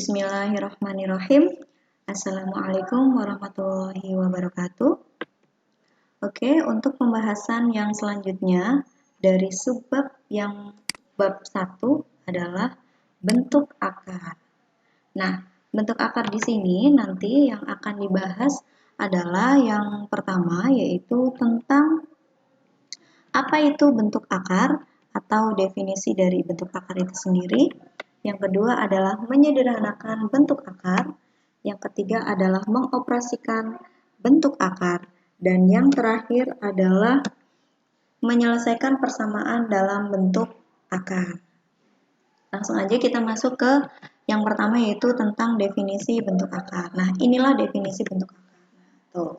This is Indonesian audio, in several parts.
Bismillahirrahmanirrahim. Assalamualaikum warahmatullahi wabarakatuh. Oke, untuk pembahasan yang selanjutnya dari subbab yang bab 1 adalah bentuk akar. Nah, bentuk akar di sini nanti yang akan dibahas adalah yang pertama yaitu tentang apa itu bentuk akar atau definisi dari bentuk akar itu sendiri. Yang kedua adalah menyederhanakan bentuk akar. Yang ketiga adalah mengoperasikan bentuk akar. Dan yang terakhir adalah menyelesaikan persamaan dalam bentuk akar. Langsung aja kita masuk ke yang pertama yaitu tentang definisi bentuk akar. Nah, inilah definisi bentuk akar. Tuh.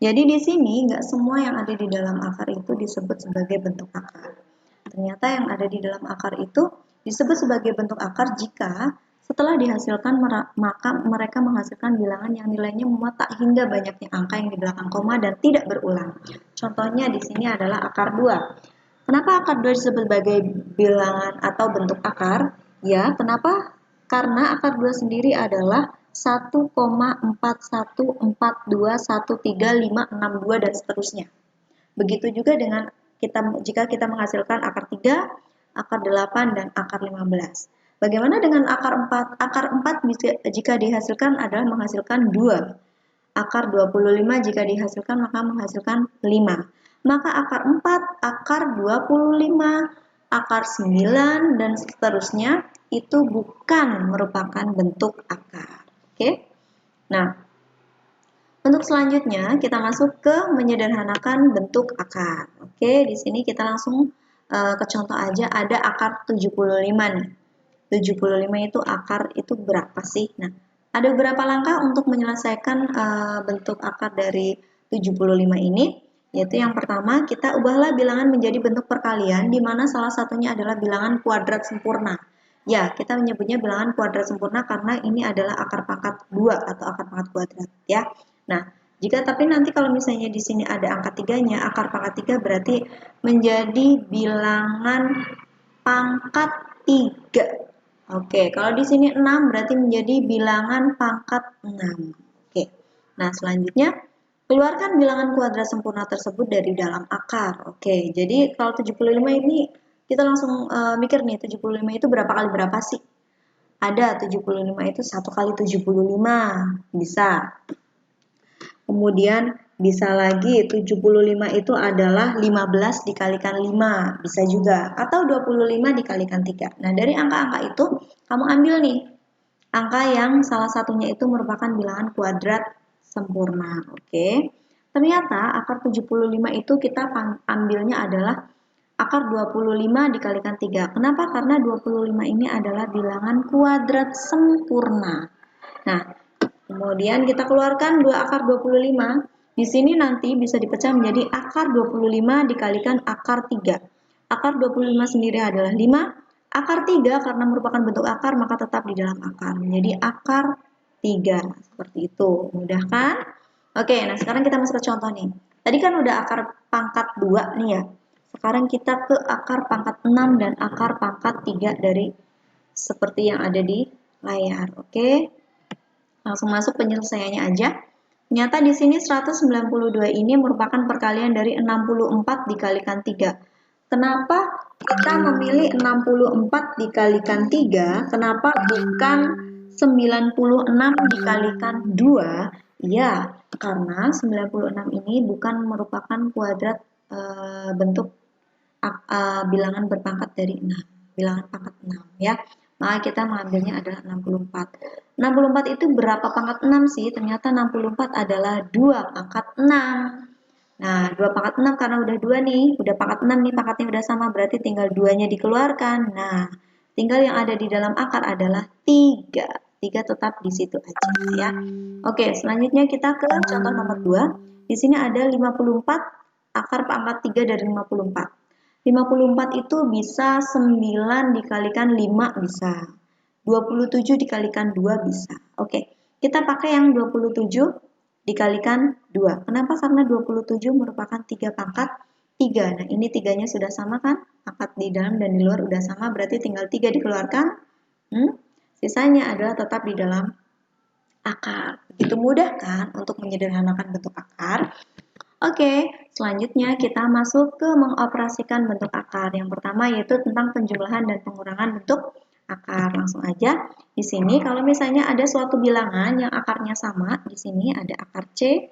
Jadi di sini nggak semua yang ada di dalam akar itu disebut sebagai bentuk akar. Ternyata yang ada di dalam akar itu disebut sebagai bentuk akar jika setelah dihasilkan maka mereka menghasilkan bilangan yang nilainya memuat tak hingga banyaknya angka yang di belakang koma dan tidak berulang. Contohnya di sini adalah akar 2. Kenapa akar 2 disebut sebagai bilangan atau bentuk akar? Ya, kenapa? Karena akar 2 sendiri adalah 1,4142135562 dan seterusnya. Begitu juga dengan jika kita menghasilkan akar 3, akar 8, dan akar 15. Bagaimana dengan akar 4? Akar 4 jika dihasilkan adalah menghasilkan 2. Akar 25 jika dihasilkan maka menghasilkan 5. Maka akar 4, akar 25, akar 9, dan seterusnya itu bukan merupakan bentuk akar. Oke? Nah, untuk selanjutnya kita masuk ke menyederhanakan bentuk akar. Oke, di sini kita langsung ke contoh aja, ada akar 75 nih. 75 itu akar itu berapa sih? Nah, ada beberapa langkah untuk menyelesaikan bentuk akar dari 75 ini, yaitu yang pertama kita ubahlah bilangan menjadi bentuk perkalian di mana salah satunya adalah bilangan kuadrat sempurna. Ya, kita menyebutnya bilangan kuadrat sempurna karena ini adalah akar pangkat 2 atau akar pangkat kuadrat ya. Nah, tapi nanti kalau misalnya di sini ada angka 3-nya, akar pangkat 3 berarti menjadi bilangan pangkat 3. Oke, kalau di sini 6 berarti menjadi bilangan pangkat 6. Oke. Nah, selanjutnya keluarkan bilangan kuadrat sempurna tersebut dari dalam akar. Oke, jadi kalau 75 ini kita langsung mikir nih, 75 itu berapa kali berapa sih? Ada 75 itu 1 kali 75, bisa. Kemudian bisa lagi 75 itu adalah 15 dikalikan 5, bisa juga. Atau 25 dikalikan 3. Nah, dari angka-angka itu kamu ambil nih angka yang salah satunya itu merupakan bilangan kuadrat sempurna. Oke. Ternyata akar 75 itu kita ambilnya adalah akar 25 dikalikan 3. Kenapa? Karena 25 ini adalah bilangan kuadrat sempurna. Nah, kemudian kita keluarkan 2 akar 25. Di sini nanti bisa dipecah menjadi akar 25 dikalikan akar 3. Akar 25 sendiri adalah 5. Akar 3 karena merupakan bentuk akar maka tetap di dalam akar. Menjadi akar 3. Seperti itu. Mudah kan? Oke, nah sekarang kita masuk ke contoh nih. Tadi kan udah akar pangkat 2 nih ya. Sekarang kita ke akar pangkat 6 dan akar pangkat 3 dari seperti yang ada di layar. Oke. Langsung masuk penyelesaiannya aja. Ternyata di sini 192 ini merupakan perkalian dari 64 dikalikan 3. Kenapa kita memilih 64 dikalikan 3? Kenapa bukan 96 dikalikan 2? Ya, karena 96 ini bukan merupakan kuadrat bentuk bilangan berpangkat dari 6. Bilangan pangkat 6 ya. Maka kita mengambilnya adalah 64. 64 itu berapa pangkat 6 sih? Ternyata 64 adalah 2 pangkat 6. Nah, 2 pangkat 6 karena udah 2 nih, udah pangkat 6 nih, pangkatnya udah sama, berarti tinggal 2-nya dikeluarkan. Nah, tinggal yang ada di dalam akar adalah 3. 3 tetap di situ aja ya. Oke, selanjutnya kita ke contoh nomor 2. Di sini ada 54 akar pangkat 3 dari 54. 54 itu bisa 9 dikalikan 5 bisa. 27 dikalikan 2 bisa. Oke, kita pakai yang 27 dikalikan 2. Kenapa? Karena 27 merupakan 3 pangkat 3. Nah, ini 3-nya sudah sama kan? Pangkat di dalam dan di luar udah sama, berarti tinggal 3 dikeluarkan. Sisanya adalah tetap di dalam akar. Begitu mudah kan untuk menyederhanakan bentuk akar? Oke, selanjutnya kita masuk ke mengoperasikan bentuk akar. Yang pertama yaitu tentang penjumlahan dan pengurangan bentuk akar. Langsung aja. Di sini kalau misalnya ada suatu bilangan yang akarnya sama, di sini ada akar C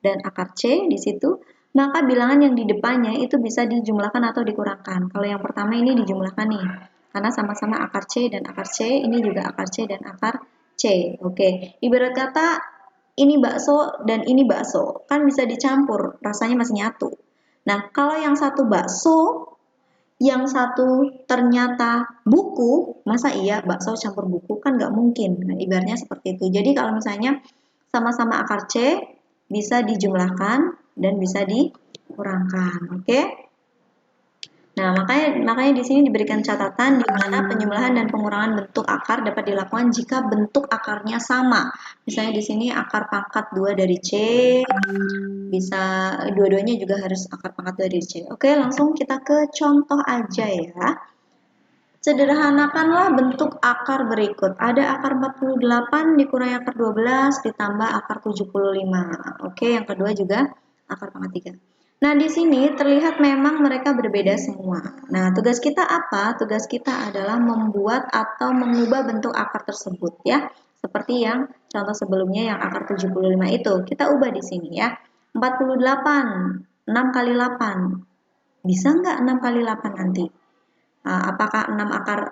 dan akar C di situ, maka bilangan yang di depannya itu bisa dijumlahkan atau dikurangkan. Kalau yang pertama ini dijumlahkan nih, karena sama-sama akar C dan akar C, ini juga akar C dan akar C. Oke, ibarat kata ini bakso dan ini bakso, kan bisa dicampur, rasanya masih nyatu. Nah, kalau yang satu bakso, yang satu ternyata buku, masa iya bakso campur buku? Kan nggak mungkin. Nah, ibaratnya seperti itu. Jadi kalau misalnya sama-sama akar C, bisa dijumlahkan dan bisa dikurangkan. Oke? Nah, makanya di sini diberikan catatan di mana penjumlahan dan pengurangan bentuk akar dapat dilakukan jika bentuk akarnya sama. Misalnya di sini akar pangkat 2 dari C, bisa dua-duanya juga harus akar pangkat 2 dari C. Oke, langsung kita ke contoh aja ya. Sederhanakanlah bentuk akar berikut. Ada akar 48 dikurangi akar 12 ditambah akar 75. Oke, yang kedua juga akar pangkat 3. Nah, di sini terlihat memang mereka berbeda semua. Nah, tugas kita apa? Tugas kita adalah membuat atau mengubah bentuk akar tersebut ya. Seperti yang contoh sebelumnya yang akar 75 itu. Kita ubah di sini ya. 48, 6 kali 8. Bisa nggak 6 kali 8 nanti? Apakah 6 akar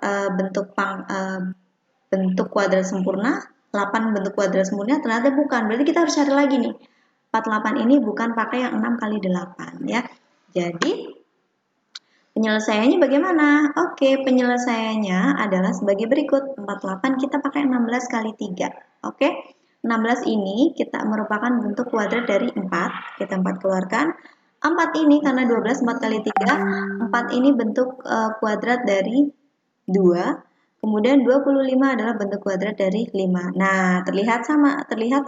bentuk kuadrat sempurna? 8 bentuk kuadrat sempurna? Ternyata bukan. Berarti kita harus cari lagi nih. 48 ini bukan pakai yang 6 kali 8 ya. Jadi penyelesaiannya bagaimana? Oke, penyelesaiannya adalah sebagai berikut. 48 kita pakai 16 kali 3. Oke, 16 ini kita merupakan bentuk kuadrat dari 4. Kita 4 keluarkan. 4 ini karena 12, 4 kali 3. 4 ini bentuk kuadrat dari 2. Kemudian 25 adalah bentuk kuadrat dari 5. Nah, terlihat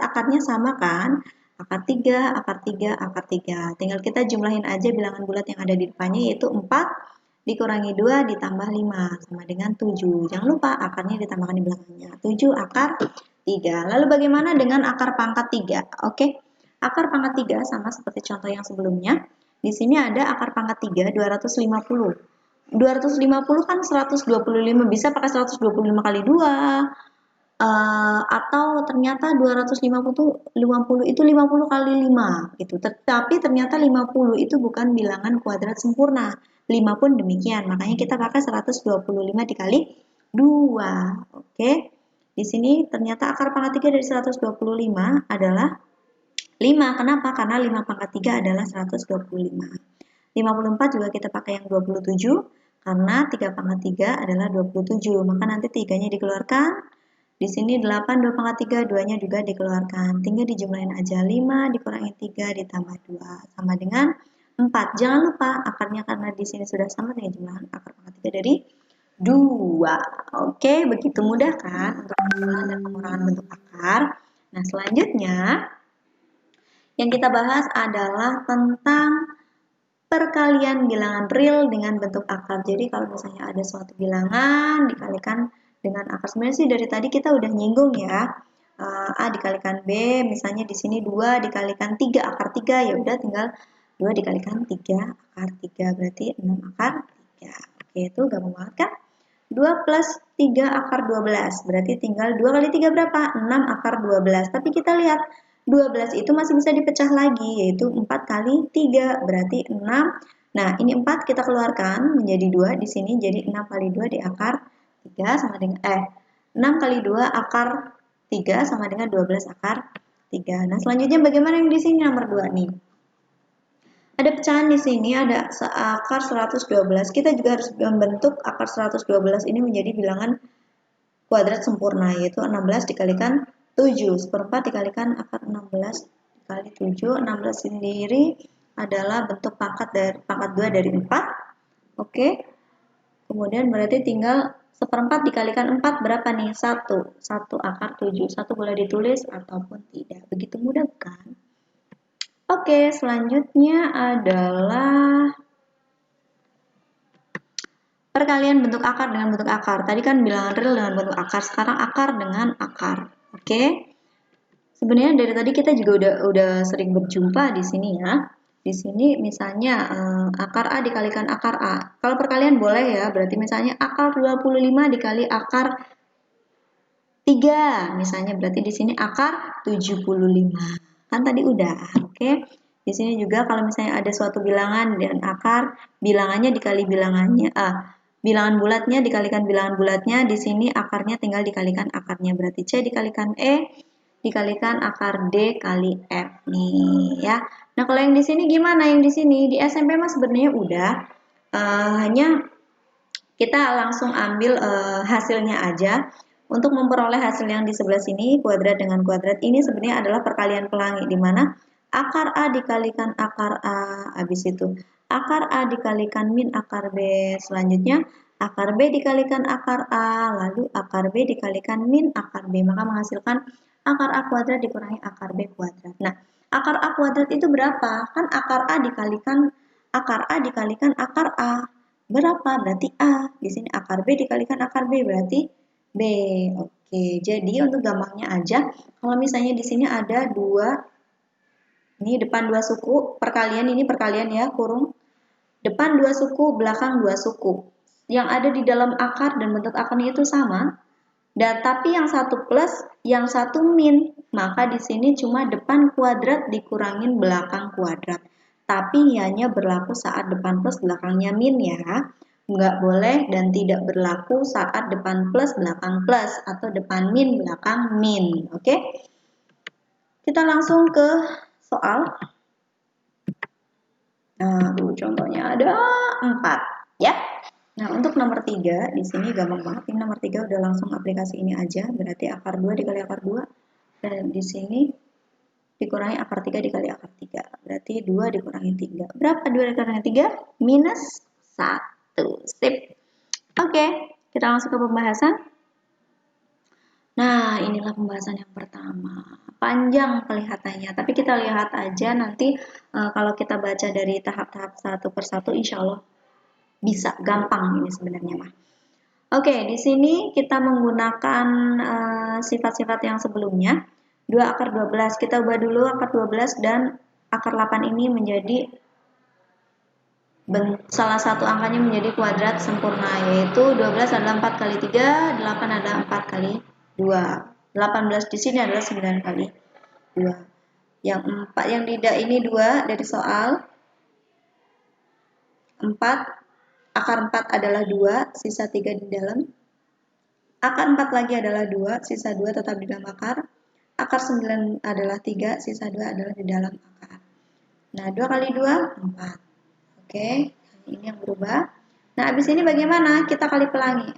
akarnya sama kan? Akar 3, akar 3, akar 3. Tinggal kita jumlahin aja bilangan bulat yang ada di depannya yaitu 4 dikurangi 2 ditambah 5 sama dengan 7. Jangan lupa akarnya ditambahkan di belakangnya. 7 akar 3. Lalu bagaimana dengan akar pangkat 3? Oke. Akar pangkat 3 sama seperti contoh yang sebelumnya. Di sini ada akar pangkat 3 250. 250 kan 125, bisa pakai 125 kali 2. Atau ternyata 250 itu 50 kali 5 gitu. Tapi ternyata 50 itu bukan bilangan kuadrat sempurna. 5 pun demikian. Makanya kita pakai 125 dikali 2. Oke. Di sini ternyata akar pangkat 3 dari 125 adalah 5. Kenapa? Karena 5 pangkat 3 adalah 125. 54 juga kita pakai yang 27 karena 3 pangkat 3 adalah 27. Maka nanti 3-nya dikeluarkan. Di sini 8 2 pangkat 3, 2-nya juga dikeluarkan. Tinggal dijumlahin aja 5 dikurangi 3 ditambah 2 sama dengan 4. Jangan lupa akarnya karena di sini sudah sama dengan jumlahan akar pangkat 3 dari 2. Oke, begitu mudah kan untuk penjumlahan dan pengurangan bentuk akar. Nah, selanjutnya yang kita bahas adalah tentang perkalian bilangan real dengan bentuk akar. Jadi kalau misalnya ada suatu bilangan dikalikan dengan akar, sebenarnya sih dari tadi kita udah nyinggung ya. A dikalikan B, misalnya di sini 2 dikalikan 3 akar 3, ya udah tinggal 2 dikalikan 3 akar 3, berarti 6 akar 3. Oke, itu gampang banget kan? 2 plus 3 akar 12, berarti tinggal 2 kali 3 berapa? 6 akar 12. Tapi kita lihat 12 itu masih bisa dipecah lagi, yaitu 4 kali 3, berarti 6. Nah, ini 4 kita keluarkan menjadi 2 di sini, jadi 6 kali 2 di akar 3 sama dengan 6 kali 2 akar 3 sama dengan 12 akar 3. Nah, selanjutnya bagaimana yang di sini nomor 2 nih? Ada pecahan di sini, ada akar 112. Kita juga harus membentuk akar 112 ini menjadi bilangan kuadrat sempurna, yaitu 16 dikalikan 7. 1/4 dikalikan akar 16 dikali 7. 16 sendiri adalah bentuk pangkat 2 dari 4. Oke. Kemudian berarti tinggal 1/4 dikalikan 4 berapa nih? 1. 1 akar 7. 1 boleh ditulis ataupun tidak. Begitu mudah kan? Oke, selanjutnya adalah Perkalian bentuk akar dengan bentuk akar. Tadi kan bilangan real dengan bentuk akar, sekarang akar dengan akar. Oke. Sebenarnya dari tadi kita juga udah sering berjumpa di sini ya. Di sini misalnya akar A dikalikan akar A. Kalau perkalian boleh ya, berarti misalnya akar 25 dikali akar 3. Misalnya berarti di sini akar 75. Kan tadi udah, oke. Di sini juga kalau misalnya ada suatu bilangan dan akar, bilangannya dikali bilangannya, bilangan bulatnya dikalikan bilangan bulatnya, di sini akarnya tinggal dikalikan akarnya. Berarti C dikalikan E dikalikan akar D kali F nih ya. Nah, kalau yang di sini gimana? Yang di sini di SMP mah sebenarnya udah hanya kita langsung ambil hasilnya aja. Untuk memperoleh hasil yang di sebelah sini, kuadrat dengan kuadrat ini sebenarnya adalah perkalian pelangi, di mana akar A dikalikan akar A, habis itu akar A dikalikan min akar B, selanjutnya akar B dikalikan akar A, lalu akar B dikalikan min akar B, maka menghasilkan akar A kuadrat dikurangi akar B kuadrat. Nah, akar A kuadrat itu berapa? Kan akar A dikalikan akar A. Berapa? Berarti A. Di sini akar B dikalikan akar B berarti B. Oke, jadi untuk gampangnya aja, kalau misalnya di sini ada ini depan dua suku, perkalian ini perkalian ya, kurung. Depan dua suku, belakang dua suku. Yang ada di dalam akar dan bentuk akarnya itu sama. Dan tapi yang satu plus, yang satu min. Maka di sini cuma depan kuadrat dikurangin belakang kuadrat. Tapi hanya berlaku saat depan plus belakangnya min ya. Nggak boleh dan tidak berlaku saat depan plus belakang plus atau depan min belakang min. Oke? Kita langsung ke soal. Nah, contohnya ada 4 ya. Nah, untuk nomor 3 di sini gampang banget. Ini nomor 3 udah langsung aplikasi ini aja. Berarti akar 2 dikali akar 2. Dan di sini dikurangi akar 3 dikali akar 3. Berarti 2 dikurangi 3. Berapa 2 dikurangi 3? Minus 1. Sip. Oke, kita langsung ke pembahasan. Nah, inilah pembahasan yang pertama. Panjang kelihatannya, tapi kita lihat aja nanti kalau kita baca dari tahap-tahap satu persatu, insya Allah bisa gampang ini sebenarnya mah. Oke, di sini kita menggunakan sifat-sifat yang sebelumnya. 2 akar 12, kita ubah dulu akar 12 dan akar 8 ini menjadi salah satu angkanya menjadi kuadrat sempurna, yaitu 12 adalah 4 kali 3, 8 adalah 4 kali 2. 18 di sini adalah 9 kali 2. Yang 4 yang tidak ini 2 dari soal. 4 akar 4 adalah 2, sisa 3 di dalam. Akar 4 lagi adalah 2, sisa 2 tetap di dalam akar. Akar 9 adalah 3, sisa 2 adalah di dalam akar. Nah, 2 kali 2 4. Oke, ini yang berubah. Nah, habis ini bagaimana? Kita kali pelangi.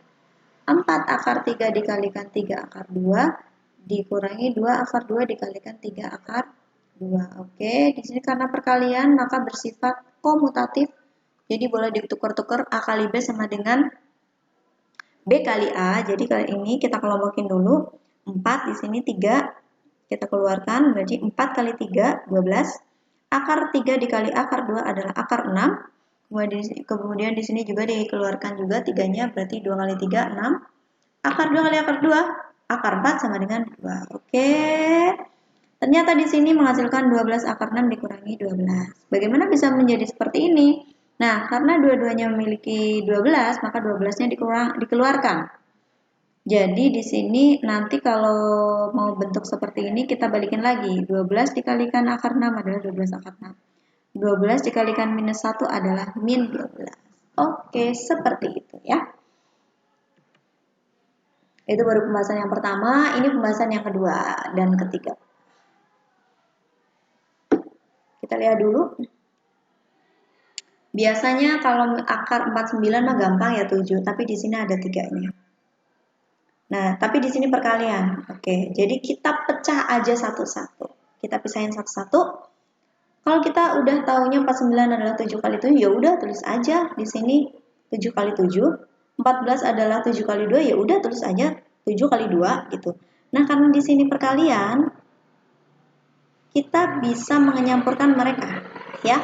4 akar 3 dikalikan 3 akar 2 dikurangi 2 akar 2 dikalikan 3 akar 2. Oke, di sini karena perkalian maka bersifat komutatif. Jadi boleh ditukar-tukar A kali B sama dengan B kali A. Jadi kali ini kita kelompokin dulu. 4 di sini 3 kita keluarkan berarti 4 kali 3 12. Akar 3 dikali akar 2 adalah akar 6. Kemudian di sini juga dikeluarkan juga 3-nya berarti 2 kali 3 6. Akar 2 kali akar 2 akar 4 sama dengan 2. Oke. Ternyata di sini menghasilkan 12 akar 6 dikurangi 12. Bagaimana bisa menjadi seperti ini? Nah, karena dua-duanya memiliki 12, maka 12-nya dikeluarkan. Jadi di sini nanti kalau mau bentuk seperti ini kita balikin lagi. 12 dikalikan akar 6 adalah 12 akar 6. 12 dikalikan minus 1 adalah min 12. Oke, seperti itu ya. Itu baru pembahasan yang pertama, ini pembahasan yang kedua dan ketiga. Kita lihat dulu. Biasanya kalau akar 49 mah gampang ya 7, tapi di sini ada 3-nya. Nah, tapi di sini perkalian. Oke, jadi kita pecah aja satu-satu. Kita pisahin satu-satu. Kalau kita udah taunya 49 adalah 7 kali 7, ya udah tulis aja di sini 7 kali 7. 14 adalah 7 kali 2, ya udah tulis aja 7 kali 2 gitu. Nah, karena di sini perkalian, kita bisa menyampurkan mereka ya.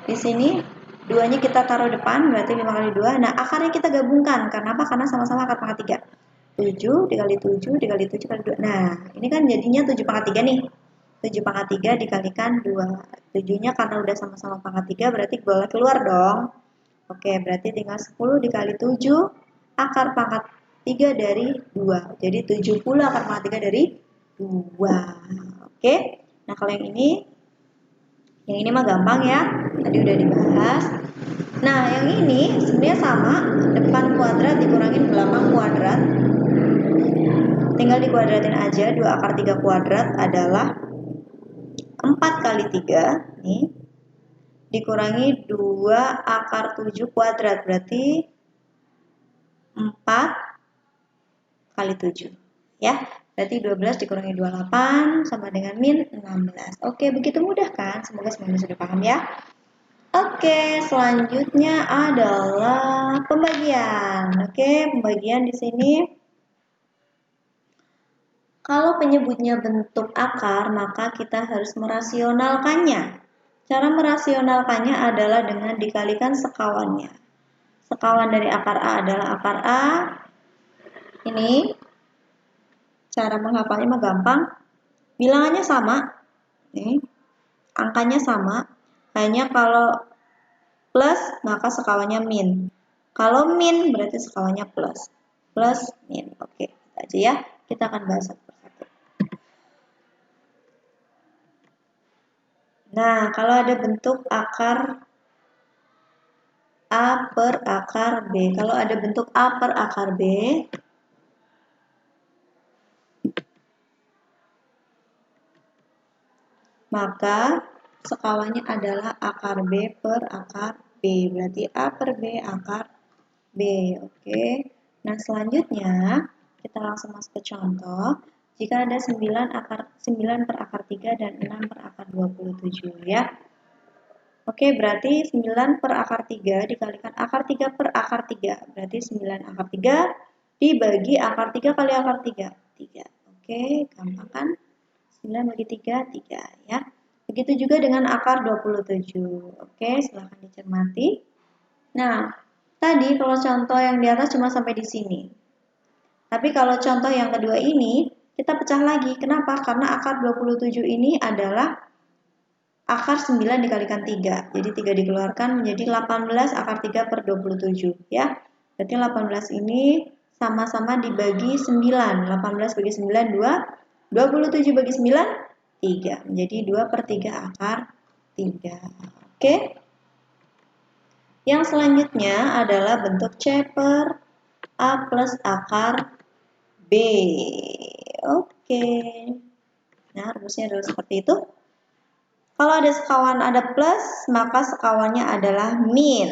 Di sini 2-nya kita taruh depan, berarti 5 kali 2. Nah, akarnya kita gabungkan. Karena apa? Karena sama-sama akar pangkat 3. 7 dikali 7 dikali 7 kali 2. Nah, ini kan jadinya 7 pangkat 3 nih. 7 pangkat 3 dikalikan 2. 7-nya karena udah sama-sama pangkat 3, berarti boleh keluar dong. Oke, berarti tinggal 10 dikali 7 akar pangkat 3 dari 2. Jadi 70 akar pangkat 3 dari 2. Oke, nah kalau yang ini mah gampang ya. Tadi udah dibahas. Nah, yang ini sebenarnya sama. Depan kuadrat dikurangin belakang kuadrat. Tinggal dikuadratin aja. 2 akar 3 kuadrat adalah 4 kali 3. Nih. Dikurangi 2 akar 7 kuadrat. Berarti 4 kali 7. Ya, berarti 12 dikurangi 28 sama dengan min 16. Oke, begitu mudah kan? Semoga semuanya sudah paham ya. Oke, selanjutnya adalah pembagian. Oke, pembagian di sini. Kalau penyebutnya bentuk akar, maka kita harus merasionalkannya. Cara merasionalkannya adalah dengan dikalikan sekawannya. Sekawan dari akar A adalah akar A. Ini cara menghafalnya mah gampang. Bilangannya sama. Nih, angkanya sama. Hanya kalau plus maka sekawannya min. Kalau min berarti sekawannya plus. Plus min. Oke, kita aja ya. Kita akan bahas satu persatu. Nah, kalau ada bentuk akar A per akar B. Kalau ada bentuk A per akar B, maka sekawannya adalah akar B per akar B. Berarti A per B akar B. Oke. Nah, selanjutnya kita langsung masuk ke contoh. Jika ada 9 per akar 3 dan 6 per akar 27 ya. Oke, berarti 9 per akar 3 dikalikan akar 3 per akar 3. Berarti 9 akar 3 dibagi akar 3 kali akar 3. 3. Oke, gampang kan? 9 bagi 3, 3 ya. Begitu juga dengan akar 27. Oke, silahkan dicermati. Nah, tadi kalau contoh yang di atas cuma sampai di sini. Tapi kalau contoh yang kedua ini, kita pecah lagi. Kenapa? Karena akar 27 ini adalah akar 9 dikalikan 3. Jadi 3 dikeluarkan menjadi 18 akar 3 per 27. Ya. Berarti 18 ini sama-sama dibagi 9. 18 bagi 9, 2. 27 bagi 9, 3. Menjadi 2 per 3 akar 3. Oke. Yang selanjutnya adalah bentuk C per A plus akar B. Oke. Nah, rumusnya adalah seperti itu. Kalau ada sekawan ada plus, maka sekawannya adalah min.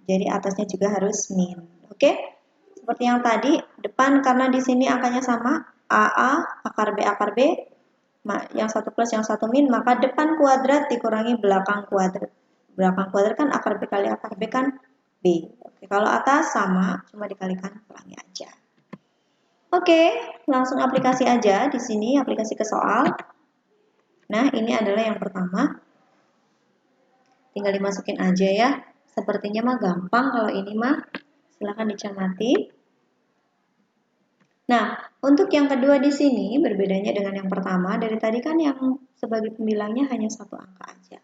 Jadi atasnya juga harus min. Oke? Seperti yang tadi, depan karena di sini angkanya sama, AA, akar B, yang satu plus, yang satu min, maka depan kuadrat dikurangi belakang kuadrat. Belakang kuadrat kan akar B kali akar B kan B. Oke, kalau atas sama, cuma dikalikan pelangi aja. Oke, langsung aplikasi aja di sini, aplikasi ke soal. Nah, ini adalah yang pertama. Tinggal dimasukin aja ya. Sepertinya mah gampang kalau ini mah. Silahkan dicermati. Nah, untuk yang kedua di sini berbedanya dengan yang pertama. Dari tadi kan yang sebagai pembilangnya hanya satu angka aja.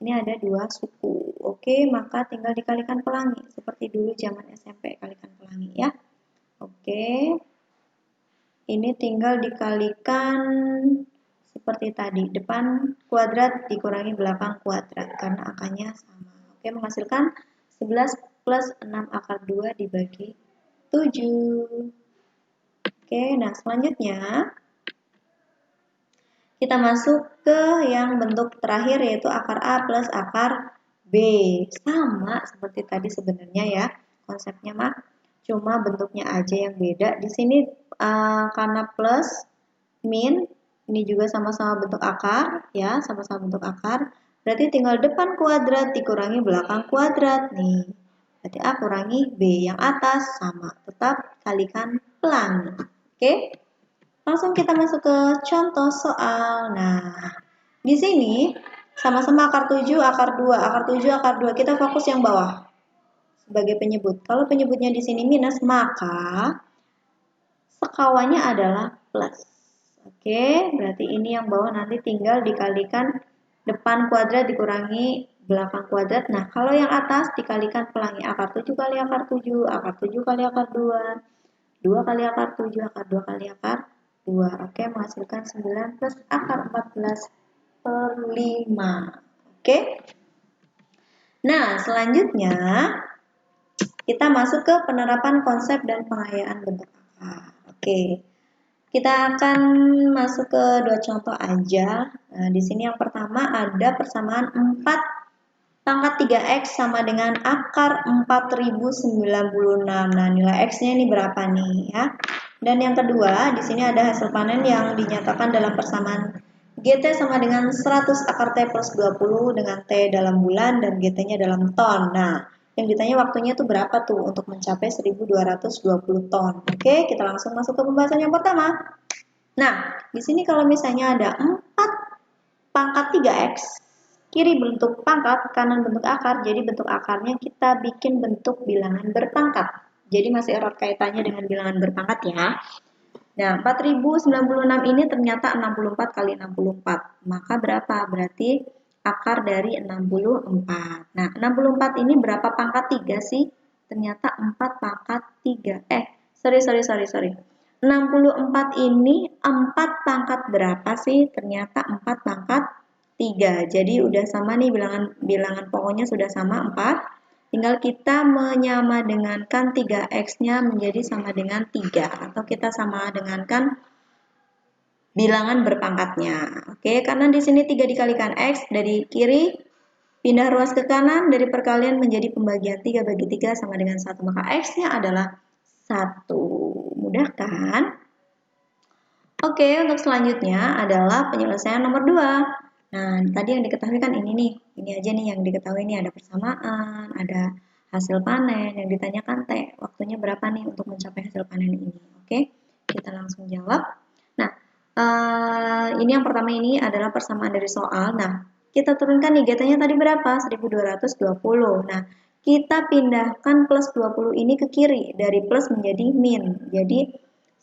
Ini ada 2 suku. Oke, maka tinggal dikalikan pelangi. Seperti dulu zaman SMP kalikan pelangi ya. Oke. Ini tinggal dikalikan seperti tadi, depan kuadrat dikurangi belakang kuadrat karena angkanya sama. Oke, menghasilkan 11 plus 6 akar 2 dibagi 7. Oke, nah selanjutnya kita masuk ke yang bentuk terakhir yaitu akar A plus akar B. Sama seperti tadi sebenarnya ya, konsepnya mah cuma bentuknya aja yang beda. Di sini karena plus, min, ini juga sama-sama bentuk akar, ya, sama-sama bentuk akar. Berarti tinggal depan kuadrat dikurangi belakang kuadrat nih. Berarti A kurangi B, yang atas sama, tetap kalikan pelangi. Oke? Langsung kita masuk ke contoh soal. Nah, di sini Sama-sama akar 7, akar 2, akar 7, akar 2. Kita fokus yang bawah sebagai penyebut. Kalau penyebutnya di sini minus, maka sekawannya adalah plus. Oke, berarti ini yang bawah nanti tinggal dikalikan depan kuadrat dikurangi belakang kuadrat. Nah, kalau yang atas dikalikan pelangi akar 7 kali akar 7, akar 7 kali akar 2, 2 kali akar 7, akar 2 kali akar 2. Oke, menghasilkan 9 plus akar 14 per 5. Oke. Nah, selanjutnya kita masuk ke penerapan konsep dan pengayaan bentuk akar. Oke. Kita akan masuk ke dua contoh aja. Nah, di sini yang pertama ada persamaan 4 pangkat 3x sama dengan akar 4096. Nah, nilai x-nya ini berapa nih ya? Dan yang kedua, di sini ada hasil panen yang dinyatakan dalam persamaan GT sama dengan 100 akar T plus 20 dengan T dalam bulan dan GT-nya dalam ton. Nah, yang ditanya waktunya tuh berapa tuh untuk mencapai 1220 ton. Oke, kita langsung masuk ke pembahasan yang pertama. Nah, di sini kalau misalnya ada 4 pangkat 3x, kiri bentuk pangkat, kanan bentuk akar, jadi bentuk akarnya kita bikin bentuk bilangan berpangkat. Jadi masih erat kaitannya dengan bilangan berpangkat ya. Nah, 4096 ini ternyata 64 kali 64. Maka berapa? Berarti akar dari 64. Nah, 64 ini berapa pangkat 3 sih? Ternyata 4 pangkat 3. Sorry. 64 ini 4 pangkat berapa sih? Ternyata 4 pangkat 3. Jadi udah sama nih bilangan pokoknya sudah sama 4. Tinggal kita menyamadengankan 3x-nya menjadi sama dengan 3. Atau kita sama dengankan bilangan berpangkatnya. Oke, karena di sini 3 dikalikan x, dari kiri pindah ruas ke kanan, dari perkalian menjadi pembagian 3 bagi 3 sama dengan 1. Maka x-nya adalah 1. Mudah kan? Oke, untuk selanjutnya adalah penyelesaian nomor 2. Nah, tadi yang diketahui kan ini nih. Ini aja nih yang diketahui nih, ada persamaan, ada hasil panen. Yang ditanyakan T, waktunya berapa nih untuk mencapai hasil panen ini. Oke, kita langsung jawab. Nah, ini yang pertama ini adalah persamaan dari soal. Nah, kita turunkan nih, GT-nya tadi berapa? 1220. Nah, kita pindahkan plus 20 ini ke kiri, dari plus menjadi min. Jadi,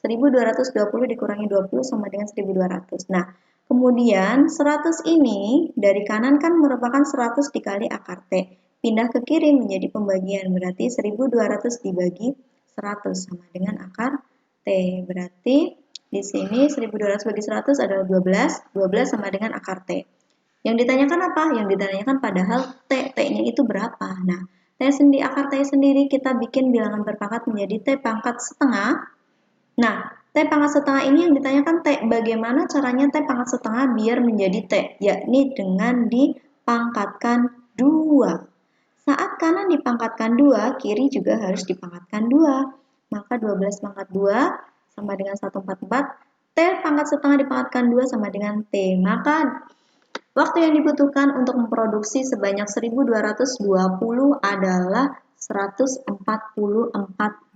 1220 dikurangi 20 sama dengan 1200. Nah, kemudian 100 ini dari kanan kan merupakan 100 dikali akar T. Pindah ke kiri menjadi pembagian, berarti 1200 dibagi 100 sama dengan akar T. Berarti di sini 1200 bagi 100 adalah 12. 12 sama dengan akar T. Yang ditanyakan apa? Yang ditanyakan padahal T-nya itu berapa? Nah, akar T sendiri kita bikin bilangan berpangkat menjadi T pangkat setengah. Nah, T pangkat setengah ini yang ditanyakan T. Bagaimana caranya T pangkat setengah biar menjadi T? Yakni dengan dipangkatkan 2. Saat kanan dipangkatkan 2, kiri juga harus dipangkatkan 2. Maka 12 pangkat 2 sama dengan 144. T pangkat setengah dipangkatkan 2 sama dengan T. Maka waktu yang dibutuhkan untuk memproduksi sebanyak 1220 adalah 144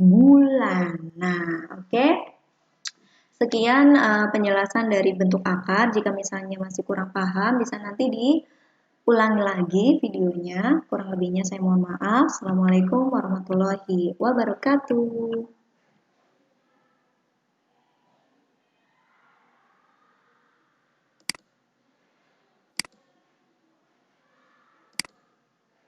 bulan. Nah, oke. Sekian penjelasan dari bentuk akar. Jika misalnya masih kurang paham, bisa nanti diulangi lagi videonya. Kurang lebihnya saya mohon maaf. Assalamualaikum warahmatullahi wabarakatuh.